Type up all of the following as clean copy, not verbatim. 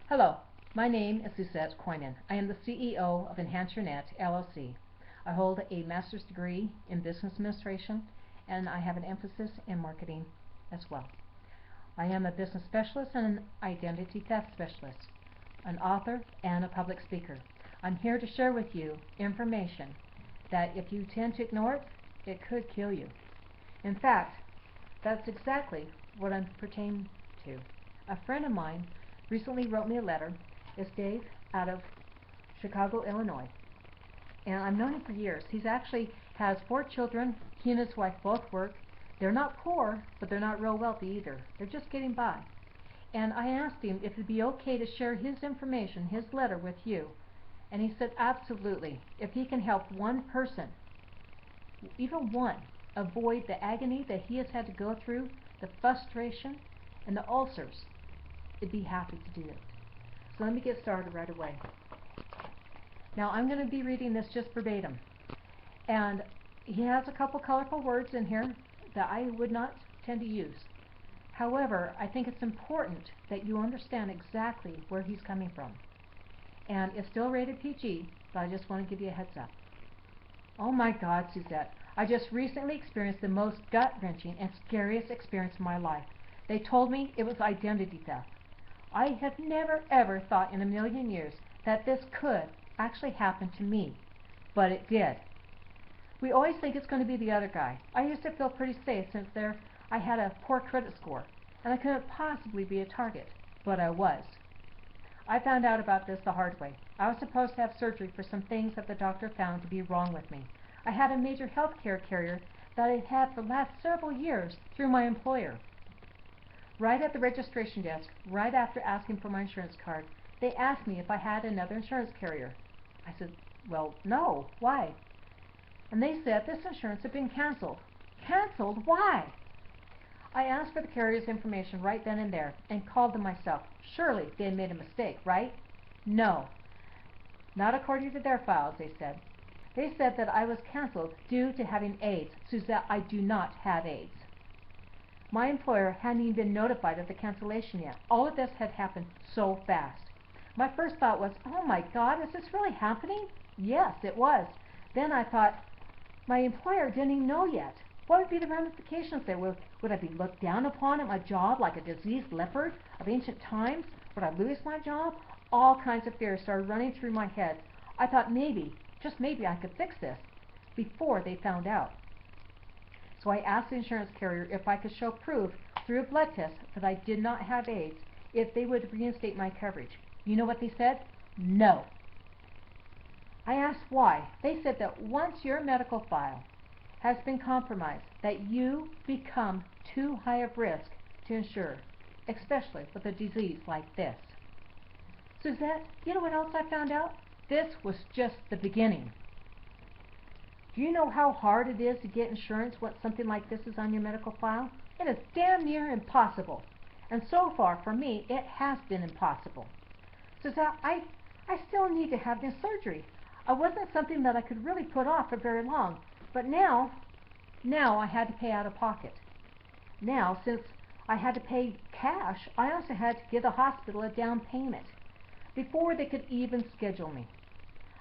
Hello, my name is Suzette Coynan. I am the CEO of Enhance Your Net, LLC. I hold a master's degree in business administration, and I have an emphasis in marketing as well. I am a business specialist and an identity theft specialist, an author, and a public speaker. I'm here to share with you information that if you tend to ignore it, it could kill you. In fact, that's exactly what I'm pertaining to. A friend of mine recently wrote me a letter. It's Dave out of Chicago, Illinois. And I've known him for years. He's actually has 4 children. He and his wife both work. They're not poor, but they're not real wealthy either. They're just getting by. And I asked him if it'd be okay to share his information, his letter, with you. And he said absolutely. If he can help one person, even one, avoid the agony that he has had to go through, the frustration, and the ulcers, he'd be happy to do it. So let me get started right away. Now I'm going to be reading this just verbatim. And he has a couple colorful words in here that I would not tend to use. However, I think it's important that you understand exactly where he's coming from. And it's still rated PG, but I just want to give you a heads up. Oh my God, Suzette, I just recently experienced the most gut-wrenching and scariest experience of my life. They told me it was identity theft. I have never ever thought in a million years that this could actually happen to me, but it did. We always think it's going to be the other guy. I used to feel pretty safe since I had a poor credit score, and I couldn't possibly be a target, but I was. I found out about this the hard way. I was supposed to have surgery for some things that the doctor found to be wrong with me. I had a major health care carrier that I had for the last several years through my employer. Right at the registration desk, right after asking for my insurance card, they asked me if I had another insurance carrier. I said, well, no. Why? And they said this insurance had been canceled. Canceled? Why? I asked for the carrier's information right then and there and called them myself. Surely they had made a mistake, right? No. Not according to their files, they said. They said that I was canceled due to having AIDS. Suzette, I do not have AIDS. My employer hadn't even been notified of the cancellation yet. All of this had happened so fast. My first thought was, oh my God, is this really happening? Yes, it was. Then I thought, my employer didn't even know yet. What would be the ramifications there? Would I be looked down upon at my job like a diseased leopard of ancient times? Would I lose my job? All kinds of fears started running through my head. I thought maybe, just maybe, I could fix this before they found out. So I asked the insurance carrier if I could show proof through a blood test that I did not have AIDS, if they would reinstate my coverage. You know what they said? No. I asked why. They said that once your medical file has been compromised, that you become too high of risk to insure, especially with a disease like this. Suzette, you know what else I found out? This was just the beginning. Do you know how hard it is to get insurance when something like this is on your medical file? It is damn near impossible. And so far, for me, it has been impossible. Suzette, I still need to have this surgery. It wasn't something that I could really put off for very long. But now I had to pay out of pocket. Now, since I had to pay cash, I also had to give the hospital a down payment before they could even schedule me.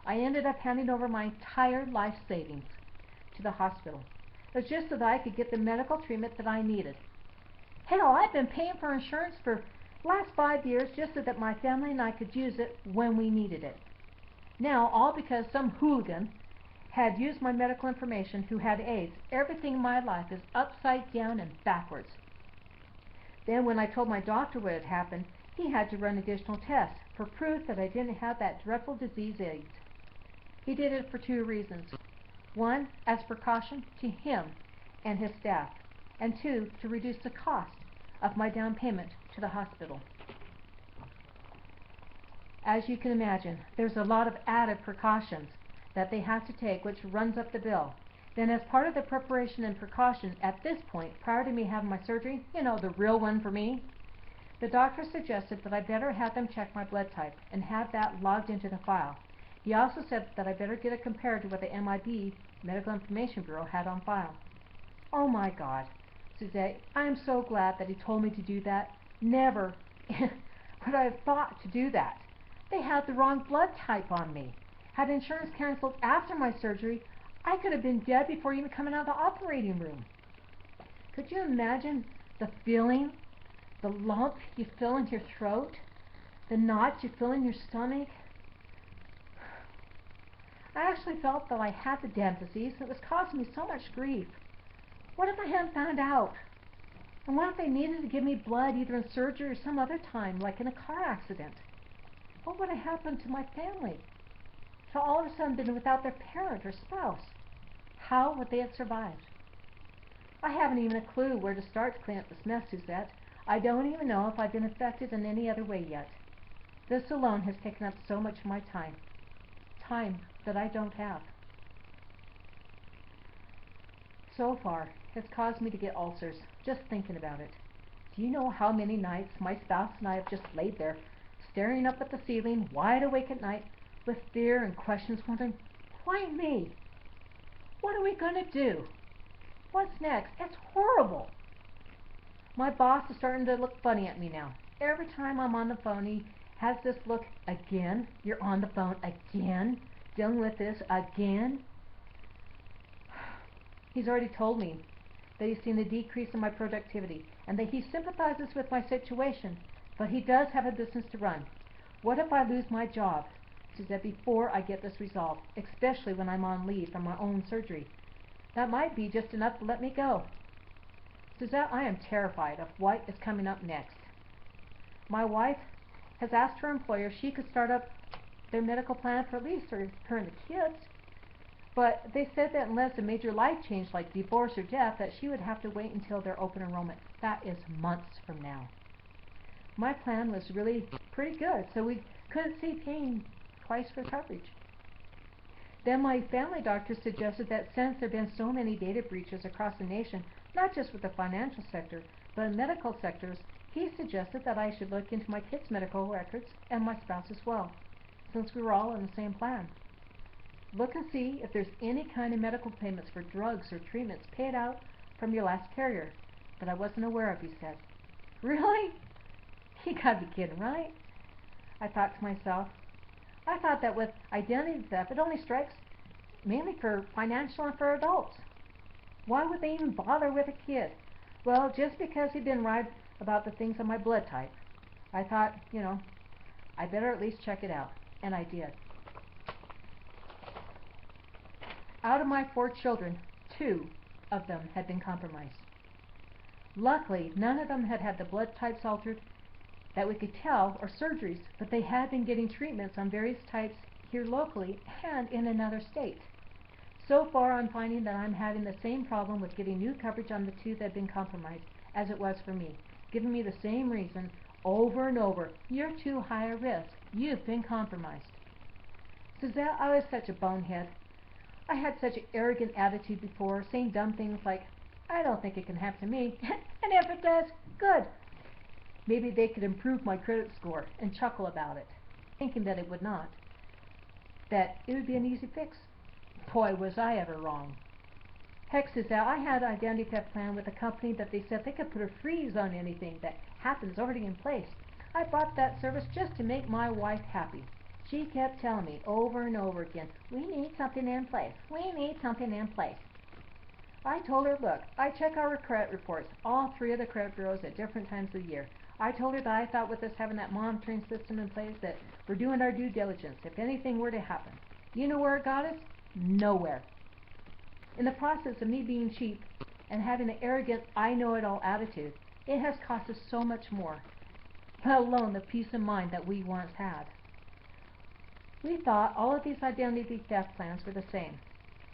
I ended up handing over my entire life savings to the hospital. It was just so that I could get the medical treatment that I needed. Hell, I've been paying for insurance for the last 5 years just so that my family and I could use it when we needed it. Now, all because some hooligan had used my medical information who had AIDS. Everything in my life is upside down and backwards. Then when I told my doctor what had happened, he had to run additional tests for proof that I didn't have that dreadful disease AIDS. He did it for 2 reasons. 1, as precaution to him and his staff, and 2, to reduce the cost of my down payment to the hospital. As you can imagine, there's a lot of added precautions that they have to take, which runs up the bill. Then as part of the preparation and precaution at this point, prior to me having my surgery, you know, the real one for me, the doctor suggested that I better have them check my blood type and have that logged into the file. He also said that I better get it compared to what the MIB, Medical Information Bureau, had on file. Oh my God, Suzette, I am so glad that he told me to do that. Never would I have thought to do that? They had the wrong blood type on me. Had insurance canceled after my surgery, I could have been dead before even coming out of the operating room. Could you imagine the feeling, the lump you feel in your throat, the knots you feel in your stomach? I actually felt that I had the damn disease that was causing me so much grief. What if I hadn't found out? And what if they needed to give me blood either in surgery or some other time, like in a car accident? What would have happened to my family? To all of a sudden been without their parent or spouse? How would they have survived? I haven't even a clue where to start to clean up this mess, Suzette. I don't even know if I've been affected in any other way yet. This alone has taken up so much of my time. Time that I don't have. So far, it's caused me to get ulcers, just thinking about it. Do you know how many nights my spouse and I have just laid there, staring up at the ceiling, wide awake at night, with fear and questions, wondering, why me? What are we going to do? What's next? It's horrible. My boss is starting to look funny at me now. Every time I'm on the phone, he has this look, again? You're on the phone again? Dealing with this again? He's already told me that he's seen a decrease in my productivity and that he sympathizes with my situation, but he does have a business to run. What if I lose my job? Suzette, before I get this resolved, especially when I'm on leave from my own surgery. That might be just enough to let me go. Suzette, I am terrified of what is coming up next. My wife has asked her employer if she could start up their medical plan for at least her and the kids. But they said that unless a major life change like divorce or death, that she would have to wait until their open enrollment. That is months from now. My plan was really pretty good, so we couldn't see paying twice for coverage. Then my family doctor suggested that since there have been so many data breaches across the nation, not just with the financial sector, but in medical sectors, he suggested that I should look into my kids' medical records and my spouse as well, since we were all in the same plan. Look and see if there's any kind of medical payments for drugs or treatments paid out from your last carrier that I wasn't aware of, he said. Really? You gotta be kidding, right? I thought to myself, I thought that with identity theft, it only strikes mainly for financial and for adults. Why would they even bother with a kid? Well, just because he'd been right about the things on my blood type. I thought, I better at least check it out. And I did. Out of my 4 children, 2 of them had been compromised. Luckily, none of them had had the blood types altered that we could tell, or surgeries, but they had been getting treatments on various types here locally and in another state. So far, I'm finding that I'm having the same problem with getting new coverage on the 2 that had been compromised as it was for me, giving me the same reason over and over. You're too high a risk. You've been compromised. Suzette, I was such a bonehead. I had such an arrogant attitude before, saying dumb things like, I don't think it can happen to me, and if it does, good. Maybe they could improve my credit score and chuckle about it, thinking that it would not, that it would be an easy fix. Boy, was I ever wrong. Heck, Suzette, I had an identity theft plan with a company that they said they could put a freeze on anything that happens already in place. I bought that service just to make my wife happy. She kept telling me over and over again, we need something in place. We need something in place. I told her, look, I check our credit reports, all 3 of the credit bureaus at different times of the year. I told her that I thought with us having that monitoring system in place that we're doing our due diligence if anything were to happen. Do you know where it got us? Nowhere. In the process of me being cheap and having an arrogant, I-know-it-all attitude, it has cost us so much more, let alone the peace of mind that we once had. We thought all of these identity theft plans were the same.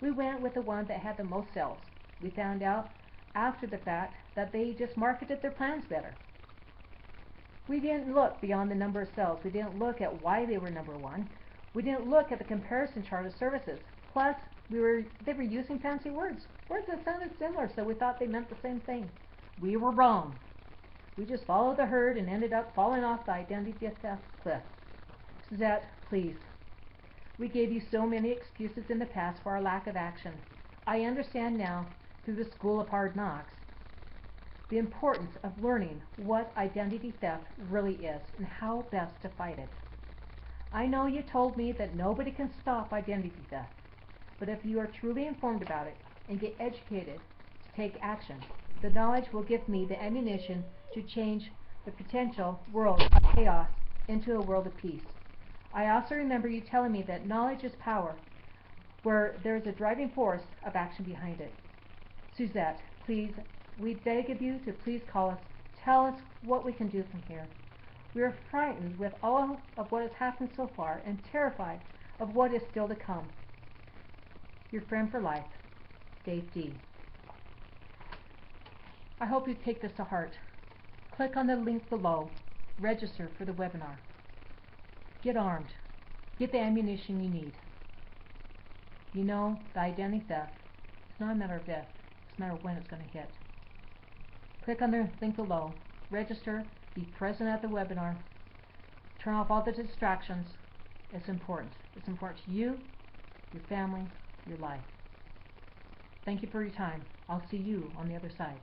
We went with the one that had the most sales. We found out after the fact that they just marketed their plans better. We didn't look beyond the number of sales. We didn't look at why they were number 1. We didn't look at the comparison chart of services. Plus, they were using fancy words that sounded similar, so we thought they meant the same thing. We were wrong. We just followed the herd and ended up falling off the identity theft cliff. Suzette, please. We gave you so many excuses in the past for our lack of action. I understand now, through the school of hard knocks. the importance of learning what identity theft really is and how best to fight it. I know you told me that nobody can stop identity theft, but if you are truly informed about it and get educated to take action, the knowledge will give me the ammunition to change the potential world of chaos into a world of peace. I also remember you telling me that knowledge is power, where there is a driving force of action behind it. Suzette, please, we beg of you to please call us, tell us what we can do from here. We are frightened with all of what has happened so far and terrified of what is still to come. Your friend for life, Dave D. I hope you take this to heart. Click on the link below. Register for the webinar. Get armed. Get the ammunition you need. You know, the identity theft, it's not a matter of if, it's a matter of when it's going to hit. Click on the link below. Register. Be present at the webinar. Turn off all the distractions. It's important. It's important to you, your family, your life. Thank you for your time. I'll see you on the other side.